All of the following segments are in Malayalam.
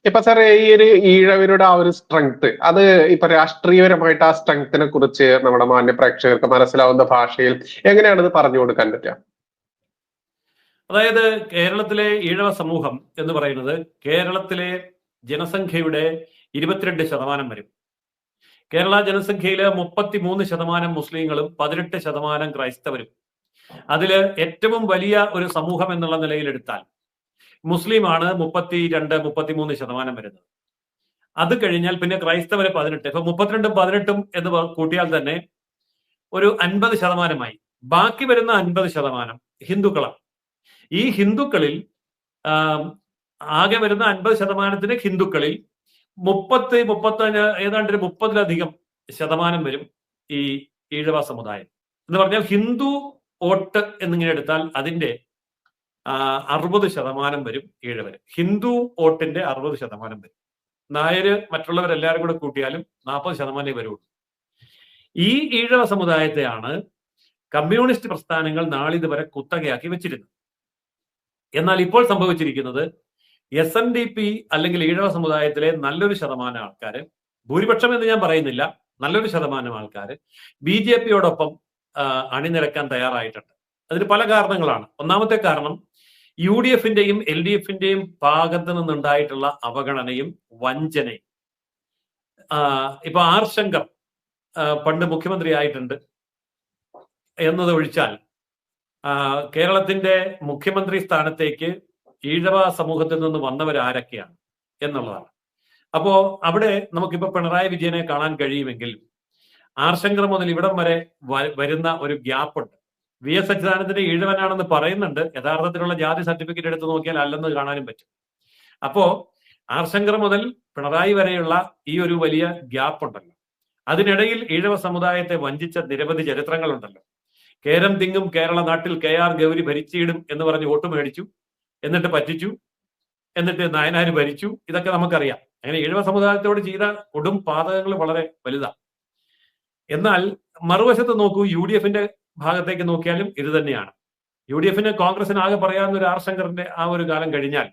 ഇപ്പൊ സാർ ഈ ഒരു ഈഴവരുടെ ആ ഒരു സ്ട്രെങ്ത് അത് ഇപ്പൊ രാഷ്ട്രീയപരമായിട്ട് ആ സ്ട്രെങ്ത്തിനെ കുറിച്ച് നമ്മുടെ മാന്യ പ്രേക്ഷകർക്ക് മനസ്സിലാവുന്ന ഭാഷയിൽ എങ്ങനെയാണ് ഇത് പറഞ്ഞു കൊടുക്കാൻ പറ്റുക? അതായത് കേരളത്തിലെ ഈഴവ സമൂഹം എന്ന് പറയുന്നത് കേരളത്തിലെ ജനസംഖ്യയുടെ 22% വരും. കേരള ജനസംഖ്യയില് 33% മുസ്ലിങ്ങളും 18% ക്രൈസ്തവരും. അതില് ഏറ്റവും വലിയ ഒരു സമൂഹം എന്നുള്ള നിലയിൽ എടുത്താൽ മുസ്ലിമാണ് 32-33% വരുന്നത്. അത് കഴിഞ്ഞാൽ പിന്നെ ക്രൈസ്തവര് 18. ഇപ്പൊ 32-ഉം 18-ഉം എന്ന് കൂട്ടിയാൽ തന്നെ ഒരു 50%. ബാക്കി വരുന്ന 50% ഹിന്ദുക്കളാണ്. ഈ ഹിന്ദുക്കളിൽ ആകെ വരുന്ന 50%-ന് ഹിന്ദുക്കളിൽ 35 ഏതാണ്ട് ഒരു 30-ലധികം% വരും ഈ ഈഴവ സമുദായം. എന്ന് പറഞ്ഞാൽ ഹിന്ദു വോട്ട് എന്നിങ്ങനെ എടുത്താൽ അതിന്റെ 60% വരും ഈഴവര്. ഹിന്ദു വോട്ടിന്റെ 60% വരും. നായര് മറ്റുള്ളവരെല്ലാവരും കൂടെ കൂട്ടിയാലും 40% വരുള്ളൂ. ഈ ഈഴവ സമുദായത്തെയാണ് കമ്മ്യൂണിസ്റ്റ് പ്രസ്ഥാനങ്ങൾ നാളിതുവരെ കുത്തകയാക്കി വെച്ചിരുന്നത്. എന്നാൽ ഇപ്പോൾ സംഭവിച്ചിരിക്കുന്നത് SNDP അല്ലെങ്കിൽ ഈഴവ സമുദായത്തിലെ നല്ലൊരു ശതമാനം ആൾക്കാര്, ഭൂരിപക്ഷം എന്ന് ഞാൻ പറയുന്നില്ല, നല്ലൊരു ശതമാനം ആൾക്കാര് BJPയോടൊപ്പം അണിനിരക്കാൻ തയ്യാറായിട്ടുണ്ട്. അതിന് പല കാരണങ്ങളാണ്. ഒന്നാമത്തെ കാരണം UDFന്റെയും LDFന്റെയും ഭാഗത്ത് നിന്നുണ്ടായിട്ടുള്ള അവഗണനയും വഞ്ചനയും. ഇപ്പൊ R ശങ്കർ പണ്ട് മുഖ്യമന്ത്രി ആയിട്ടുണ്ട് എന്നതൊഴിച്ചാൽ കേരളത്തിന്റെ മുഖ്യമന്ത്രി സ്ഥാനത്തേക്ക് ഈഴവ സമൂഹത്തിൽ നിന്ന് വന്നവരാരൊക്കെയാണ് എന്നുള്ളതാണ്. അപ്പോ അവിടെ നമുക്കിപ്പോ പിണറായി വിജയനെ കാണാൻ കഴിയുമെങ്കിൽ R ശങ്കർ മുതൽ ഇവിടം വരെ വരുന്ന ഒരു ഗ്യാപ്പുണ്ട്. VS അച്യുതാനന്ദന്റെ ഈഴവനാണെന്ന് പറയുന്നുണ്ട്, യഥാർത്ഥത്തിലുള്ള ജാതി സർട്ടിഫിക്കറ്റ് എടുത്ത് നോക്കിയാൽ അല്ലെന്ന് കാണാനും പറ്റും. അപ്പോ R ശങ്കർ മുതൽ പിണറായി വരെയുള്ള ഈ ഒരു വലിയ ഗ്യാപ്പ് ഉണ്ടല്ലോ. അതിനിടയിൽ ഈഴവ സമുദായത്തെ വഞ്ചിച്ച നിരവധി ചരിത്രങ്ങളുണ്ടല്ലോ. കേരം തിങ്ങും കേരള നാട്ടിൽ KR ഗൗരി ഭരിച്ചിടും എന്ന് പറഞ്ഞ് വോട്ട് മേടിച്ചു, എന്നിട്ട് പറ്റിച്ചു, എന്നിട്ട് നായനാര് ഭരിച്ചു. ഇതൊക്കെ നമുക്കറിയാം. അങ്ങനെ ഈഴവ സമുദായത്തോട് ചെയ്ത കൊടും പാതകങ്ങൾ വളരെ വലുതാണ്. എന്നാൽ മറുവശത്ത് നോക്കൂ, UDFന്റെ ഭാഗത്തേക്ക് നോക്കിയാലും ഇത് തന്നെയാണ്. UDFന് കോൺഗ്രസിന് ആകെ പറയാവുന്ന ഒരു R ശങ്കറിന്റെ ആ ഒരു കാലം കഴിഞ്ഞാൽ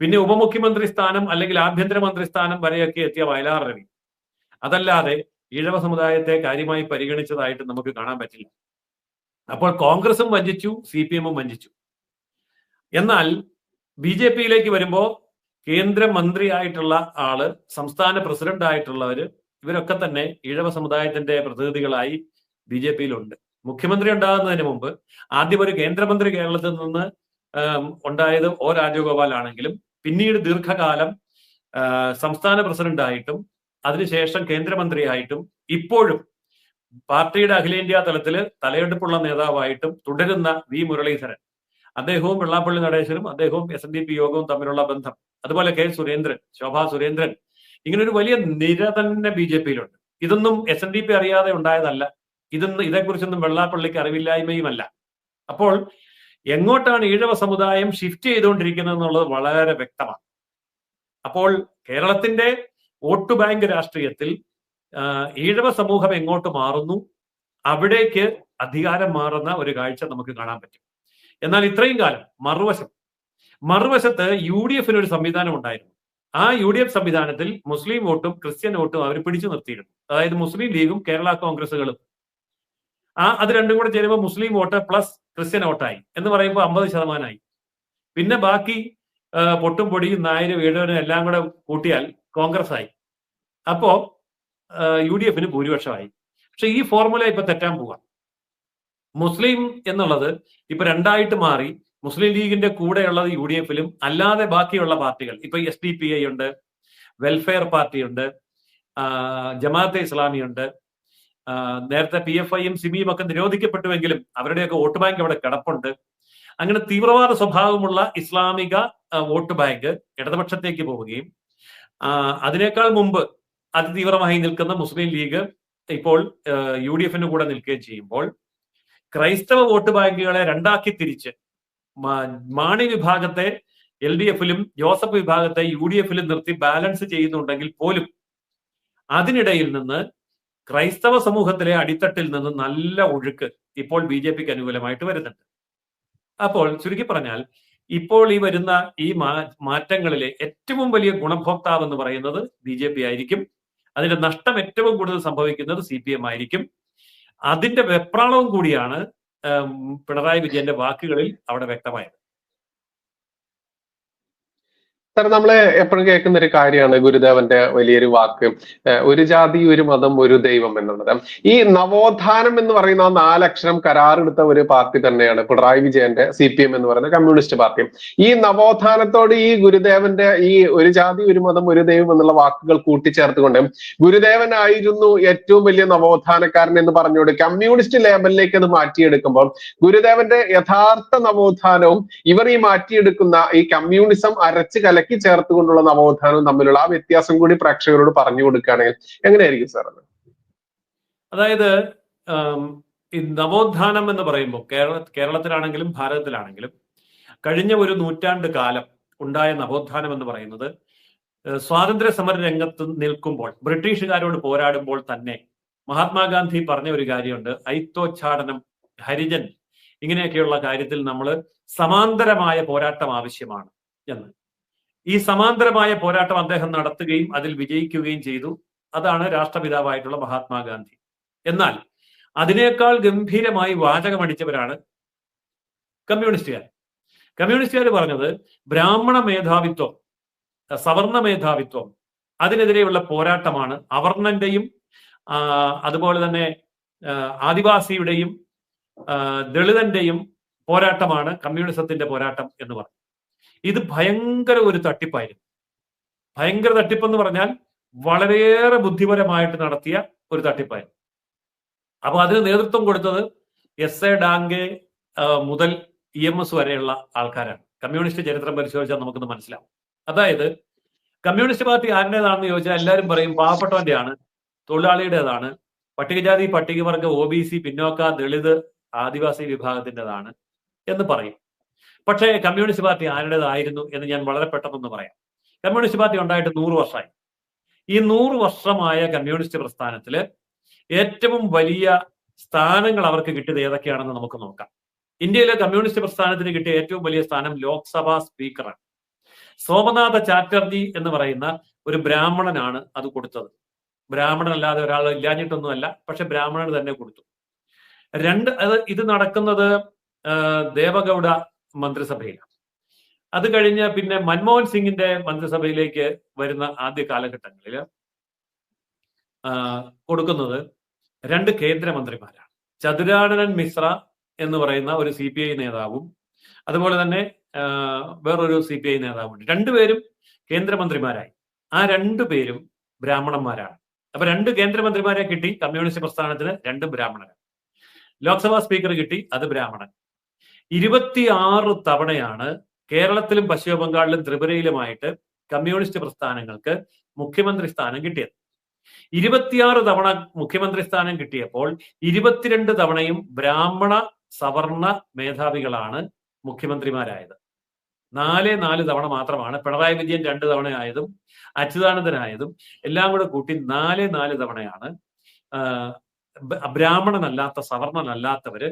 പിന്നെ ഉപമുഖ്യമന്ത്രി സ്ഥാനം അല്ലെങ്കിൽ ആഭ്യന്തരമന്ത്രി സ്ഥാനം വരെയൊക്കെ എത്തിയ വയലാർ രവി. അതല്ലാതെ ഈഴവ സമുദായത്തെ കാര്യമായി പരിഗണിച്ചതായിട്ട് നമുക്ക് കാണാൻ പറ്റില്ല. അപ്പോൾ കോൺഗ്രസും വഞ്ചിച്ചു, CPM-ഉം വഞ്ചിച്ചു. എന്നാൽ BJPയിലേക്ക് വരുമ്പോൾ കേന്ദ്രമന്ത്രിയായിട്ടുള്ള ആള്, സംസ്ഥാന പ്രസിഡന്റ് ആയിട്ടുള്ളവര്, ഇവരൊക്കെ തന്നെ ഈഴവ സമുദായത്തിന്റെ പ്രതിനിധികളായി BJPയിലുണ്ട്. മുഖ്യമന്ത്രി ഉണ്ടാകുന്നതിന് മുമ്പ് ആദ്യം ഒരു കേന്ദ്രമന്ത്രി കേരളത്തിൽ നിന്ന് ഉണ്ടായത് O രാജഗോപാൽ ആണെങ്കിലും പിന്നീട് ദീർഘകാലം സംസ്ഥാന പ്രസിഡന്റ് ആയിട്ടും അതിനുശേഷം കേന്ദ്രമന്ത്രിയായിട്ടും ഇപ്പോഴും പാർട്ടിയുടെ അഖിലേന്ത്യാ തലത്തിൽ തലയെടുപ്പുള്ള നേതാവായിട്ടും തുടരുന്ന V മുരളീധരൻ, അദ്ദേഹവും വെള്ളാപ്പള്ളി നടേശനും അദ്ദേഹവും SNDP യോഗവും തമ്മിലുള്ള ബന്ധം, അതുപോലെ K സുരേന്ദ്രൻ, ശോഭാ സുരേന്ദ്രൻ, ഇങ്ങനെ ഒരു വലിയ നിര തന്നെ BJPയിലുണ്ട്. ഇതൊന്നും SNDP അറിയാതെ ഉണ്ടായതല്ല. ഇതേക്കുറിച്ചൊന്നും വെള്ളാപ്പള്ളിക്ക് അറിവില്ലായ്മയുമല്ല. അപ്പോൾ എങ്ങോട്ടാണ് ഈഴവ സമുദായം ഷിഫ്റ്റ് ചെയ്തുകൊണ്ടിരിക്കുന്നത് എന്നുള്ളത് വളരെ വ്യക്തമാണ്. അപ്പോൾ കേരളത്തിന്റെ വോട്ട് ബാങ്ക് രാഷ്ട്രീയത്തിൽ ഈഴവ സമൂഹം എങ്ങോട്ട് മാറുന്നു, അവിടേക്ക് അധികാരം മാറുന്ന ഒരു കാഴ്ച നമുക്ക് കാണാൻ പറ്റും. എന്നാൽ ഇത്രയും കാലം മറുവശത്ത് UDFന് ഒരു സംവിധാനം ഉണ്ടായിരുന്നു. ആ UDF സംവിധാനത്തിൽ മുസ്ലിം വോട്ടും ക്രിസ്ത്യൻ വോട്ടും അവർ പിടിച്ചു നിർത്തിയിരുന്നു. അതായത് മുസ്ലിം ലീഗും കേരള കോൺഗ്രസുകളും. അത് രണ്ടും കൂടെ ചേരുമ്പോൾ മുസ്ലിം വോട്ട് പ്ലസ് ക്രിസ്ത്യൻ വോട്ടായി എന്ന് പറയുമ്പോൾ 50%ആയി. പിന്നെ ബാക്കി പൊട്ടും പൊടിയും നായരും ഈഴവനും എല്ലാം കൂടെ കൂട്ടിയാൽ കോൺഗ്രസ് ആയി. അപ്പോ UDFന് ഭൂരിപക്ഷമായി. പക്ഷെ ഈ ഫോർമുല ഇപ്പൊ തെറ്റാൻ പോവാ. മുസ്ലിം എന്നുള്ളത് ഇപ്പൊ രണ്ടായിട്ട് മാറി. മുസ്ലിം ലീഗിന്റെ കൂടെയുള്ളത് UDFലും അല്ലാതെ ബാക്കിയുള്ള പാർട്ടികൾ, ഇപ്പൊ SDPI ഉണ്ട്, വെൽഫെയർ പാർട്ടി ഉണ്ട്, ജമാഅത്തെ ഇസ്ലാമി ഉണ്ട്. നേരത്തെ PFIയും സിമിയും ഒക്കെ നിരോധിക്കപ്പെട്ടുവെങ്കിലും അവരുടെയൊക്കെ വോട്ട് ബാങ്ക് അവിടെ കിടപ്പുണ്ട്. അങ്ങനെ തീവ്രവാദ സ്വഭാവമുള്ള ഇസ്ലാമിക വോട്ട് ബാങ്ക് ഇടതുപക്ഷത്തേക്ക് പോവുകയും അതിനേക്കാൾ മുമ്പ് അതിതീവ്രമായി നിൽക്കുന്ന മുസ്ലിം ലീഗ് ഇപ്പോൾ UDFന് കൂടെ നിൽക്കുകയും ചെയ്യുമ്പോൾ ക്രൈസ്തവ വോട്ട് ബാങ്കുകളെ രണ്ടാക്കി തിരിച്ച് മാണി വിഭാഗത്തെ LDFലും ജോസഫ് വിഭാഗത്തെ UDFലും നിർത്തി ബാലൻസ് ചെയ്യുന്നുണ്ടെങ്കിൽ പോലും അതിനിടയിൽ നിന്ന് ക്രൈസ്തവ സമൂഹത്തിലെ അടിത്തട്ടിൽ നിന്ന് നല്ല ഒഴുക്ക് ഇപ്പോൾ BJPക്ക് അനുകൂലമായിട്ട് വരുന്നുണ്ട്. അപ്പോൾ ചുരുക്കി പറഞ്ഞാൽ ഇപ്പോൾ ഈ വരുന്ന ഈ മാറ്റങ്ങളിലെ ഏറ്റവും വലിയ ഗുണഭോക്താവ് എന്ന് പറയുന്നത് BJP ആയിരിക്കും. അതിന്റെ നഷ്ടം ഏറ്റവും കൂടുതൽ സംഭവിക്കുന്നത് CPM ആയിരിക്കും. അതിന്റെ വെപ്രാളവും കൂടിയാണ് പിണറായി വിജയന്റെ വാക്കുകളിൽ അവിടെ വ്യക്തമായത്. സാർ, നമ്മള് എപ്പോഴും കേൾക്കുന്ന ഒരു കാര്യമാണ് ഗുരുദേവന്റെ വലിയൊരു വാക്ക്, ഒരു ജാതി ഒരു മതം ഒരു ദൈവം എന്നുള്ളത്. ഈ നവോത്ഥാനം എന്ന് പറയുന്ന 4 അക്ഷരം കരാറെടുത്ത ഒരു പാർട്ടി തന്നെയാണ് പിണറായി വിജയന്റെ CPM എന്ന് പറയുന്ന കമ്മ്യൂണിസ്റ്റ് പാർട്ടി. ഈ നവോത്ഥാനത്തോട് ഈ ഗുരുദേവന്റെ ഈ ഒരു ജാതി ഒരു മതം ഒരു ദൈവം എന്നുള്ള വാക്കുകൾ കൂട്ടിച്ചേർത്തുകൊണ്ട് ഗുരുദേവനായിരുന്നു ഏറ്റവും വലിയ നവോത്ഥാനക്കാരൻ എന്ന് പറഞ്ഞുകൊണ്ട് കമ്മ്യൂണിസ്റ്റ് ലേബലിലേക്ക് അത് മാറ്റിയെടുക്കുമ്പോൾ ഗുരുദേവന്റെ യഥാർത്ഥ നവോത്ഥാനവും ഇവർ ഈ മാറ്റിയെടുക്കുന്ന ഈ കമ്മ്യൂണിസം അരച്ച് കലക്കി ചേർത്തുകൊണ്ടുള്ള നവോത്ഥാനവും തമ്മിലുള്ള ആ വ്യത്യാസം കൂടി പ്രേക്ഷകരോട് പറഞ്ഞു കൊടുക്കുകയാണെങ്കിൽ എങ്ങനെയായിരിക്കും സാർ അത്? അതായത് ഈ നവോത്ഥാനം എന്ന് പറയുമ്പോൾ കേരളത്തിലാണെങ്കിലും ഭാരതത്തിലാണെങ്കിലും കഴിഞ്ഞ ഒരു നൂറ്റാണ്ട് കാലം ഉണ്ടായ നവോത്ഥാനം എന്ന് പറയുന്നത് സ്വാതന്ത്ര്യ സമര രംഗത്ത് നിൽക്കുമ്പോൾ ബ്രിട്ടീഷുകാരോട് പോരാടുമ്പോൾ തന്നെ മഹാത്മാഗാന്ധി പറഞ്ഞ ഒരു കാര്യമുണ്ട്, ഐത്തോച്ചാടനം, ഹരിജൻ, ഇങ്ങനെയൊക്കെയുള്ള കാര്യത്തിൽ നമ്മൾ സമാന്തരമായ പോരാട്ടം ആവശ്യമാണ് എന്ന്. ഈ സമാന്തരമായ പോരാട്ടം അദ്ദേഹം നടത്തുകയും അതിൽ വിജയിക്കുകയും ചെയ്തു. അതാണ് രാഷ്ട്രപിതാവായിട്ടുള്ള മഹാത്മാഗാന്ധി. എന്നാൽ അതിനേക്കാൾ ഗംഭീരമായി വാചകമടിച്ചവരാണ് കമ്മ്യൂണിസ്റ്റുകാർ. കമ്മ്യൂണിസ്റ്റുകാർ പറഞ്ഞത് ബ്രാഹ്മണ മേധാവിത്വം, സവർണ മേധാവിത്വം, അതിനെതിരെയുള്ള പോരാട്ടമാണ്. അവർണന്റെയും അതുപോലെ തന്നെ ആദിവാസിയുടെയും ദളിതന്റെയും പോരാട്ടമാണ് കമ്മ്യൂണിസത്തിന്റെ പോരാട്ടം എന്ന് പറഞ്ഞു. ഇത് ഭയങ്കര ഒരു തട്ടിപ്പായിരുന്നു. ഭയങ്കര തട്ടിപ്പെന്ന് പറഞ്ഞാൽ വളരെയേറെ ബുദ്ധിപരമായിട്ട് നടത്തിയ ഒരു തട്ടിപ്പായിരുന്നു. അപ്പൊ അതിന് നേതൃത്വം കൊടുത്തത് SA ഡാംഗെ മുതൽ EMS വരെയുള്ള ആൾക്കാരാണ്. കമ്മ്യൂണിസ്റ്റ് ചരിത്രം പരിശോധിച്ചാൽ നമുക്കൊന്ന് മനസ്സിലാവും. അതായത് കമ്മ്യൂണിസ്റ്റ് പാർട്ടി ആരുടേതാണെന്ന് ചോദിച്ചാൽ എല്ലാവരും പറയും പാവപ്പെട്ടവന്റെയാണ്, തൊഴിലാളിയുടേതാണ്, പട്ടികജാതി പട്ടികവർഗ OBC പിന്നോക്ക ദളിത് ആദിവാസി വിഭാഗത്തിൻ്റെതാണ് എന്ന് പറയും. പക്ഷേ കമ്മ്യൂണിസ്റ്റ് പാർട്ടി ആരുടേതായിരുന്നു എന്ന് ഞാൻ വളരെ പെട്ടെന്നൊന്ന് പറയാം. കമ്മ്യൂണിസ്റ്റ് പാർട്ടി ഉണ്ടായിട്ട് 100 വർഷമായി. ഈ 100 വർഷമായ കമ്മ്യൂണിസ്റ്റ് പ്രസ്ഥാനത്തില് ഏറ്റവും വലിയ സ്ഥാനങ്ങൾ അവർക്ക് കിട്ടിയത് ഏതൊക്കെയാണെന്ന് നമുക്ക് നോക്കാം. ഇന്ത്യയിലെ കമ്മ്യൂണിസ്റ്റ് പ്രസ്ഥാനത്തിന് കിട്ടിയ ഏറ്റവും വലിയ സ്ഥാനം ലോക്സഭാ സ്പീക്കറാണ്. സോമനാഥ ചാറ്റർജി എന്ന് പറയുന്ന ഒരു ബ്രാഹ്മണനാണ് അത് കൊടുത്തത്. ബ്രാഹ്മണനല്ലാതെ ഒരാൾ ഇല്ലാഞ്ഞിട്ടൊന്നുമല്ല, പക്ഷെ ബ്രാഹ്മണന് തന്നെ കൊടുത്തു. ഇത് നടക്കുന്നത് ദേവഗൌഡ മന്ത്രിസഭയിലാണ്. അത് കഴിഞ്ഞ് പിന്നെ മൻമോഹൻ സിംഗിന്റെ മന്ത്രിസഭയിലേക്ക് വരുന്ന ആദ്യ കാലഘട്ടങ്ങളിൽ കൊടുക്കുന്നത് 2 കേന്ദ്രമന്ത്രിമാരാണ്. ചതുരാനനൻ മിശ്ര എന്ന് പറയുന്ന ഒരു CPI നേതാവും അതുപോലെ തന്നെ വേറൊരു CPI നേതാവുണ്ട്. 2 പേരും കേന്ദ്രമന്ത്രിമാരായി. ആ 2 പേരും ബ്രാഹ്മണന്മാരാണ്. അപ്പൊ 2 കേന്ദ്രമന്ത്രിമാരെ കിട്ടി കമ്മ്യൂണിസ്റ്റ് പ്രസ്ഥാനത്തിന്, 2 ബ്രാഹ്മണരാണ്. ലോക്സഭാ സ്പീക്കർ കിട്ടി, അത് ബ്രാഹ്മണൻ. 26 തവണയാണ് കേരളത്തിലും പശ്ചിമ ബംഗാളിലും ത്രിപുരയിലുമായിട്ട് കമ്മ്യൂണിസ്റ്റ് പ്രസ്ഥാനങ്ങൾക്ക് മുഖ്യമന്ത്രി സ്ഥാനം കിട്ടിയത്. 26 തവണ മുഖ്യമന്ത്രി സ്ഥാനം കിട്ടിയപ്പോൾ 22 തവണയും ബ്രാഹ്മണ സവർണ മേധാവികളാണ് മുഖ്യമന്ത്രിമാരായത്. 4 തവണ മാത്രമാണ് പിണറായി വിജയൻ 2 തവണയായതും അച്യുതാനന്ദനായതും എല്ലാം കൂടെ കൂട്ടി 4 തവണയാണ് ബ്രാഹ്മണനല്ലാത്ത സവർണനല്ലാത്തവര്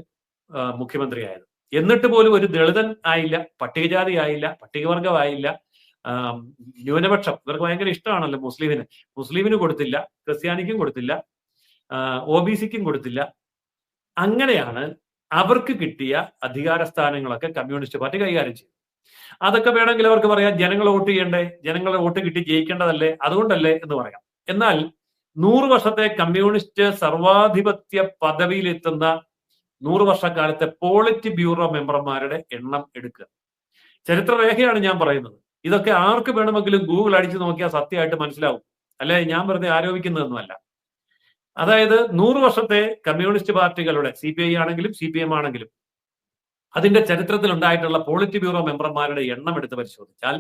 മുഖ്യമന്ത്രിയായത്. എന്നിട്ട് പോലും ഒരു ദളിതൻ ആയില്ല, പട്ടികജാതി ആയില്ല, പട്ടികവർഗമായില്ല, ന്യൂനപക്ഷം, ഇവർക്ക് ഭയങ്കര ഇഷ്ടമാണല്ലോ മുസ്ലിമിന് കൊടുത്തില്ല, ക്രിസ്ത്യാനിക്കും കൊടുത്തില്ല, OBCക്കും കൊടുത്തില്ല. അങ്ങനെയാണ് അവർക്ക് കിട്ടിയ അധികാര സ്ഥാനങ്ങളൊക്കെ കമ്മ്യൂണിസ്റ്റ് പാർട്ടി കൈകാര്യം ചെയ്തു. അതൊക്കെ വേണമെങ്കിൽ അവർക്ക് പറയാം ജനങ്ങൾ വോട്ട് ചെയ്യണ്ടേ, ജനങ്ങളുടെ വോട്ട് കിട്ടി ജയിക്കേണ്ടതല്ലേ, അതുകൊണ്ടല്ലേ എന്ന് പറയാം. എന്നാൽ 100 വർഷത്തെ കമ്മ്യൂണിസ്റ്റ് സർവാധിപത്യ പദവിയിലെത്തുന്ന 100 വർഷക്കാലത്തെ പോളിറ്റ് ബ്യൂറോ മെമ്പർമാരുടെ എണ്ണം എടുക്കുക. ചരിത്രരേഖയാണ് ഞാൻ പറയുന്നത്. ഇതൊക്കെ ആർക്ക് വേണമെങ്കിലും ഗൂഗിൾ അടിച്ചു നോക്കിയാൽ സത്യമായിട്ട് മനസ്സിലാവും. അല്ലെ ഞാൻ വെറുതെ ആരോപിക്കുന്നതൊന്നുമല്ല. അതായത് 100 വർഷത്തെ കമ്മ്യൂണിസ്റ്റ് പാർട്ടികളുടെ CPI ആണെങ്കിലും CPM ആണെങ്കിലും അതിന്റെ ചരിത്രത്തിൽ ഉണ്ടായിട്ടുള്ള പോളിറ്റ് ബ്യൂറോ മെമ്പർമാരുടെ എണ്ണം എടുത്ത് പരിശോധിച്ചാൽ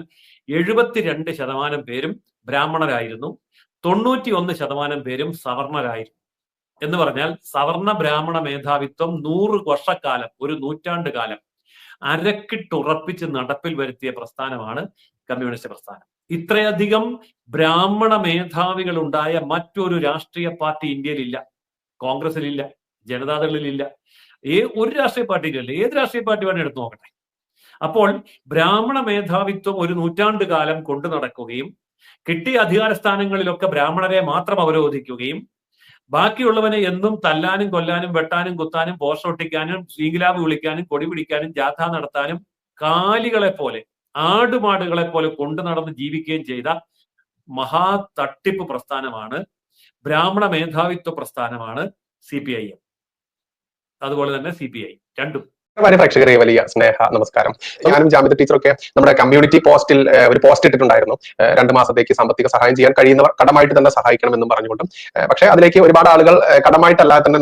72% പേരും ബ്രാഹ്മണരായിരുന്നു, 91% പേരും സവർണരായിരുന്നു. എന്ന് പറഞ്ഞാൽ സവർണ ബ്രാഹ്മണ മേധാവിത്വം 100 വർഷക്കാലം, ഒരു നൂറ്റാണ്ട് കാലം അരക്കിട്ടുറപ്പിച്ച് നടപ്പിൽ വരുത്തിയ പ്രസ്ഥാനമാണ് കമ്മ്യൂണിസ്റ്റ് പ്രസ്ഥാനം. ഇത്രയധികം ബ്രാഹ്മണ മേധാവികൾ ഉണ്ടായ മറ്റൊരു രാഷ്ട്രീയ പാർട്ടി ഇന്ത്യയിലില്ല. കോൺഗ്രസിലില്ല, ജനതാദളിലില്ല, ഒരു രാഷ്ട്രീയ പാർട്ടിയിലില്ല. ഏത് രാഷ്ട്രീയ പാർട്ടി വേണം എടുത്തു നോക്കട്ടെ. അപ്പോൾ ബ്രാഹ്മണ മേധാവിത്വം ഒരു നൂറ്റാണ്ട് കാലം കൊണ്ടു നടക്കുകയും കിട്ടിയ അധികാര സ്ഥാനങ്ങളിലൊക്കെ ബ്രാഹ്മണരെ മാത്രം അവരോധിക്കുകയും ബാക്കിയുള്ളവനെ എന്നും തല്ലാനും കൊല്ലാനും വെട്ടാനും കുത്താനും പോസ്റ്റർ ഒട്ടിക്കാനും ശ്രീകിലാബ് വിളിക്കാനും കൊടി പിടിക്കാനും ജാഥ നടത്താനും കാലികളെ പോലെ ആടുമാടുകളെ പോലെ കൊണ്ടു നടന്ന് ജീവിക്കുകയും ചെയ്ത മഹാ തട്ടിപ്പ് പ്രസ്ഥാനമാണ്, ബ്രാഹ്മണ മേധാവിത്വ പ്രസ്ഥാനമാണ് CPIM. അതുപോലെ തന്നെ CPI രണ്ടും. പ്രേക്ഷകരെ വലിയ സ്നേഹ നമസ്കാരം. ഞാനും ജാമിത ടീച്ചറൊക്കെ നമ്മുടെ കമ്മ്യൂണിറ്റി പോസ്റ്റിൽ ഒരു പോസ്റ്റ് ഇട്ടിട്ടുണ്ടായിരുന്നു. 2 മാസത്തേക്ക് സാമ്പത്തിക സഹായം ചെയ്യാൻ കഴിയുന്നവർ കടമായിട്ട് തന്നെ സഹായിക്കണമെന്നും പറഞ്ഞുകൊണ്ടും. പക്ഷെ അതിലേക്ക് ഒരുപാട് ആളുകൾ കടമായിട്ടല്ലാതെ തന്നെ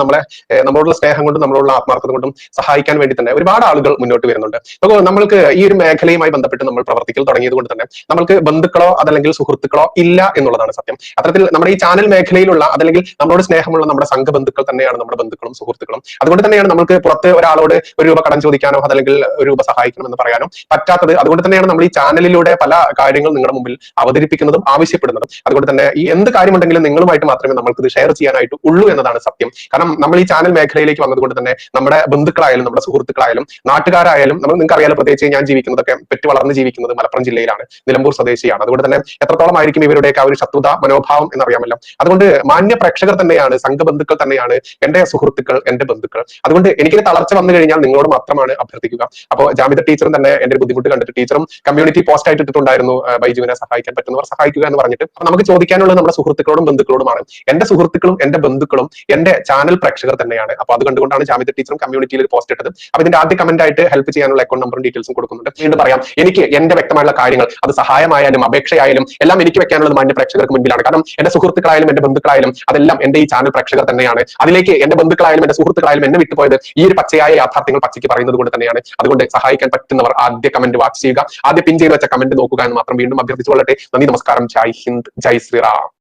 നമ്മളോടുള്ള സ്നേഹം കൊണ്ടും നമ്മളോടുള്ള ആത്മാർത്ഥത കൊണ്ടും സഹായിക്കാൻ വേണ്ടി തന്നെ ഒരുപാട് ആളുകൾ മുന്നോട്ട് വരുന്നുണ്ട്. അപ്പോൾ നമ്മൾക്ക് ഈ ഒരു മേഖലയുമായി ബന്ധപ്പെട്ട് നമ്മൾ പ്രവർത്തിക്കൽ തുടങ്ങിയത് കൊണ്ട് തന്നെ നമ്മൾക്ക് ബന്ധുക്കളോ അതല്ലെങ്കിൽ സുഹൃത്തുക്കളോ ഇല്ല എന്നുള്ളതാണ് സത്യം. അത്തരത്തിൽ നമ്മുടെ ഈ ചാനൽ മേഖലയിലുള്ള അതല്ലെങ്കിൽ നമ്മളോട് സ്നേഹമുള്ള നമ്മുടെ സംഘബന്ധുക്കൾ തന്നെയാണ് നമ്മുടെ ബന്ധുക്കളും സുഹൃത്തുക്കളും. അതുകൊണ്ട് തന്നെയാണ് നമുക്ക് പുറത്ത് ഒരാളോട് ഒരു രൂപ കടം ചോദിക്കാനോ അതല്ലെങ്കിൽ ഒരു രൂപ സഹായിക്കണമെന്ന് പറയാനോ പറ്റാത്തത്. അതുകൊണ്ട് തന്നെയാണ് നമ്മൾ ഈ ചാനലിലൂടെ പല കാര്യങ്ങൾ നിങ്ങളുടെ മുമ്പിൽ അവതരിപ്പിക്കുന്നതും ആവശ്യപ്പെടുന്നതും. അതുകൊണ്ട് തന്നെ ഈ എന്ത് കാര്യമുണ്ടെങ്കിലും നിങ്ങളുമായിട്ട് മാത്രമേ നമ്മൾക്ക് ഇത് ഷെയർ ചെയ്യാനായിട്ട് ഉള്ളൂ എന്നതാണ് സത്യം. കാരണം നമ്മൾ ഈ ചാനൽ മേഖലയിലേക്ക് വന്നതുകൊണ്ട് തന്നെ നമ്മുടെ ബന്ധുക്കളായാലും നമ്മുടെ സുഹൃത്തുക്കളായാലും നാട്ടുകാരായാലും നിങ്ങൾക്ക് അറിയാലോ, പ്രത്യേകിച്ച് ഞാൻ ജീവിക്കുന്നതൊക്കെ പെറ്റു വളർന്ന് ജീവിക്കുന്നത് മലപ്പുറം ജില്ലയിലാണ്, നിലമ്പൂർ സ്വദേശിയാണ്. അതുകൊണ്ട് തന്നെ എത്രത്തോളം ആയിരിക്കും ഇവരുടെയൊക്കെ ഒരു ശത്രുത മനോഭാവം എന്നറിയാമല്ലോ. അതുകൊണ്ട് മാന്യ പ്രേക്ഷകർ തന്നെയാണ്, സംഘബന്ധുക്കൾ തന്നെയാണ് എന്റെ സുഹൃത്തുക്കൾ, എന്റെ ബന്ധുക്കൾ. അതുകൊണ്ട് എനിക്കൊരു തളർച്ച വന്നു കഴിഞ്ഞാൽ നിങ്ങളോട് മാത്രമാണ് അഭ്യർത്ഥിക്കുക. അപ്പോൾ ജാമിത ടീച്ചറും തന്നെ എന്റെ ബുദ്ധിമുട്ട് കണ്ടിട്ട് ടീച്ചറും കമ്മ്യൂണിറ്റി പോസ്റ്റ് ആയിട്ട് ഇട്ടിട്ടുണ്ടായിരുന്നു, ബൈജുവിനെ സഹായിക്കാൻ പറ്റുന്നവർ സഹായിക്കുക എന്ന് പറഞ്ഞിട്ട്. നമുക്ക് ചോദിക്കാനുള്ളത് നമ്മുടെ സുഹൃത്തുക്കളോടും ബന്ധുക്കളോടുമാണ്. എന്റെ സുഹൃത്തുക്കളും എന്റെ ബന്ധുക്കളും എന്റെ ചാനൽ പ്രേക്ഷകർ തന്നെയാണ്. അപ്പൊ അത് കണ്ടുകൊണ്ടാണ് ജാമിത ടീച്ചറും കമ്മ്യൂണിറ്റിയിൽ ഒരു പോസ്റ്റ് ഇട്ടത്. അപ്പൊ ഇതിന്റെ ആദ്യ കമന്റ് ആയിട്ട് ഹെൽപ്പ് ചെയ്യാനുള്ള അക്കൗണ്ട് നമ്പറും ഡീറ്റെയിൽസും കൊടുക്കുന്നുണ്ട്. വീണ്ടും പറയാം, എനിക്ക് എന്റെ വ്യക്തമായുള്ള കാര്യങ്ങൾ, അത് സഹായമായാലും അപേക്ഷയായാലും എല്ലാം എനിക്ക് വെക്കാനുള്ളത് മാന്യ പ്രേക്ഷകർക്ക് മുൻപിലാണ്. കാരണം എന്റെ സുഹൃത്തുക്കളായാലും എന്റെ ബന്ധുക്കളായാലും അതെല്ലാം എന്റെ ഈ ചാനൽ പ്രേക്ഷകർ തന്നെയാണ്. അതിലേക്ക് എന്റെ ബന്ധുക്കളായാലും എന്റെ സുഹൃത്തുക്കളായാലും എന്നെ വിട്ടുപോയത് ഈ ഒരു പച്ചയായ യാഥാർത്ഥ്യങ്ങൾ പച്ചയ്ക്ക് പറയുന്നത് കൊണ്ട് തന്നെയാണ്. അതുകൊണ്ട് സഹായിക്കാൻ പറ്റുന്നവർ ആദ്യ കമന്റ് വാച്ച് ചെയ്യുക, ആദ്യം പിൻ ചെയ്ത് വെച്ച കമന്റ് നോക്കുക എന്ന് മാത്രം വീണ്ടും അഭ്യർത്ഥിച്ചുകൊള്ളട്ടെ. നന്ദി, നമസ്കാരം, ജയ് ഹിന്ദ്, ജയ് ശ്രീറാം.